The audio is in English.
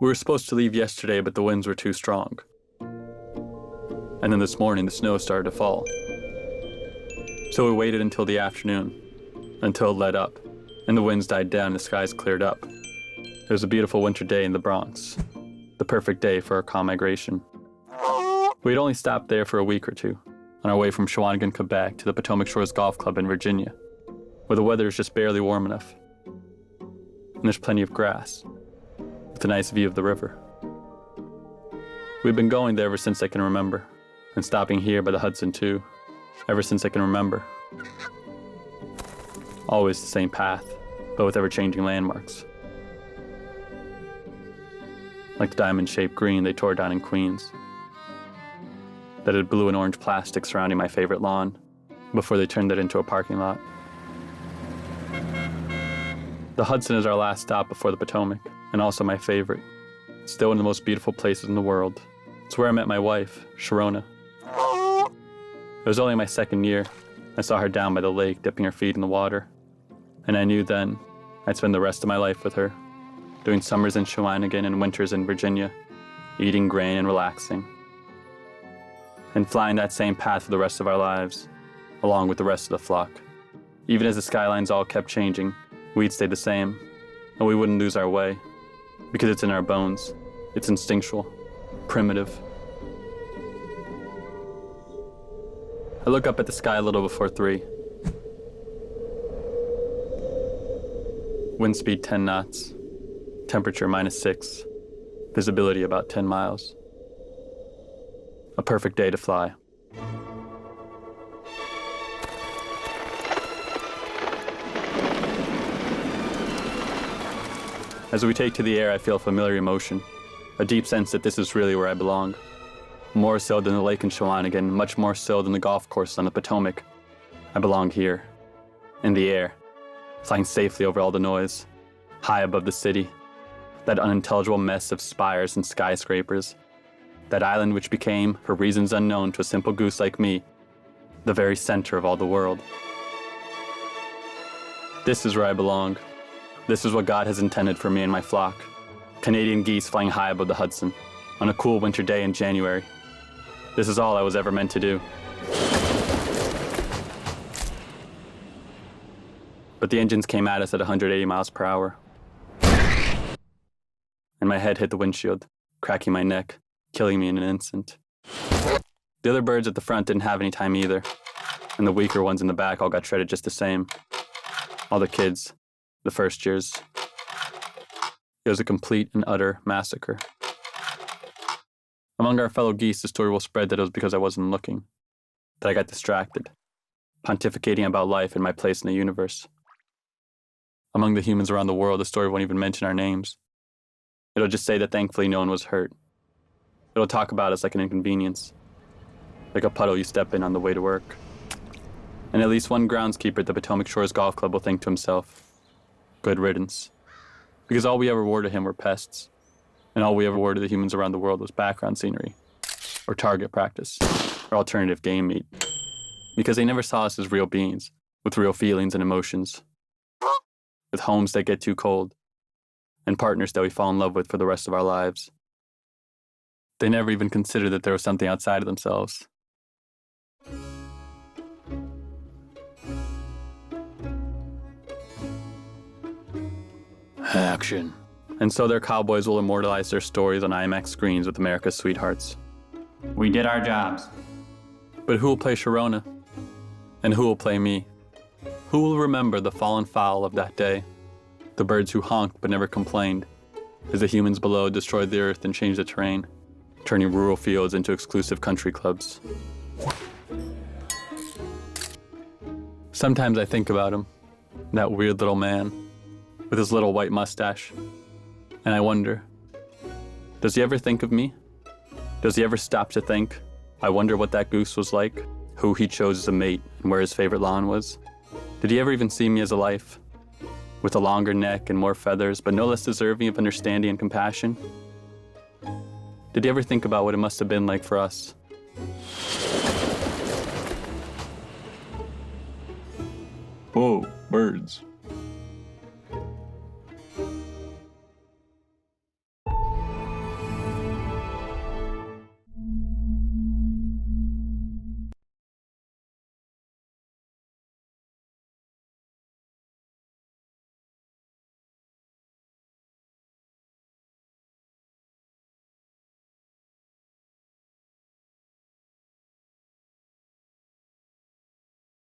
We were supposed to leave yesterday, but the winds were too strong. And then this morning, the snow started to fall. So we waited until the afternoon, until it let up, and the winds died down and the skies cleared up. It was a beautiful winter day in the Bronx, the perfect day for our calm migration. We'd only stopped there for a week or two, on our way from Shawinigan, Quebec to the Potomac Shores Golf Club in Virginia, where the weather is just barely warm enough. And there's plenty of grass, with a nice view of the river. We've been going there ever since I can remember, and stopping here by the Hudson too, ever since I can remember. Always the same path, but with ever-changing landmarks. Like the diamond-shaped green they tore down in Queens, that had blue and orange plastic surrounding my favorite lawn before they turned it into a parking lot. The Hudson is our last stop before the Potomac, and also my favorite. It's still one of the most beautiful places in the world. It's where I met my wife, Sharona. It was only my second year. I saw her down by the lake, dipping her feet in the water. And I knew then I'd spend the rest of my life with her, doing summers in Shawinigan and winters in Virginia, eating grain and relaxing. And flying that same path for the rest of our lives, along with the rest of the flock. Even as the skylines all kept changing, we'd stay the same, and we wouldn't lose our way, because it's in our bones. It's instinctual, primitive. I look up at the sky a little before 3. Wind speed 10 knots, temperature -6, visibility about 10 miles. A perfect day to fly. As we take to the air, I feel a familiar emotion, a deep sense that this is really where I belong. More so than the lake in Shawinigan, much more so than the golf course on the Potomac. I belong here, in the air, flying safely over all the noise, high above the city, that unintelligible mess of spires and skyscrapers, that island which became, for reasons unknown to a simple goose like me, the very center of all the world. This is where I belong. This is what God has intended for me and my flock. Canadian geese flying high above the Hudson on a cool winter day in January. This is all I was ever meant to do. But the engines came at us at 180 miles per hour. And my head hit the windshield, cracking my neck, killing me in an instant. The other birds at the front didn't have any time either, and the weaker ones in the back all got shredded just the same. All the kids, the first years. It was a complete and utter massacre. Among our fellow geese, the story will spread that it was because I wasn't looking, that I got distracted, pontificating about life and my place in the universe. Among the humans around the world, the story won't even mention our names. It'll just say that thankfully no one was hurt. It'll talk about us like an inconvenience, like a puddle you step in on the way to work. And at least one groundskeeper at the Potomac Shores Golf Club will think to himself, good riddance. Because all we ever wore to him were pests, and all we ever wore to the humans around the world was background scenery, or target practice, or alternative game meat. Because they never saw us as real beings, with real feelings and emotions, with homes that get too cold, and partners that we fall in love with for the rest of our lives. They never even considered that there was something outside of themselves. Action. And so their cowboys will immortalize their stories on IMAX screens with America's sweethearts. We did our jobs. But who will play Sharona? And who will play me? Who will remember the fallen fowl of that day? The birds who honked but never complained, as the humans below destroyed the earth and changed the terrain, turning rural fields into exclusive country clubs. Sometimes I think about him, that weird little man, with his little white mustache, and I wonder, does he ever think of me? Does he ever stop to think, I wonder what that goose was like, who he chose as a mate, and where his favorite lawn was? Did he ever even see me as a life, with a longer neck and more feathers, but no less deserving of understanding and compassion? Did he ever think about what it must have been like for us? Whoa, birds.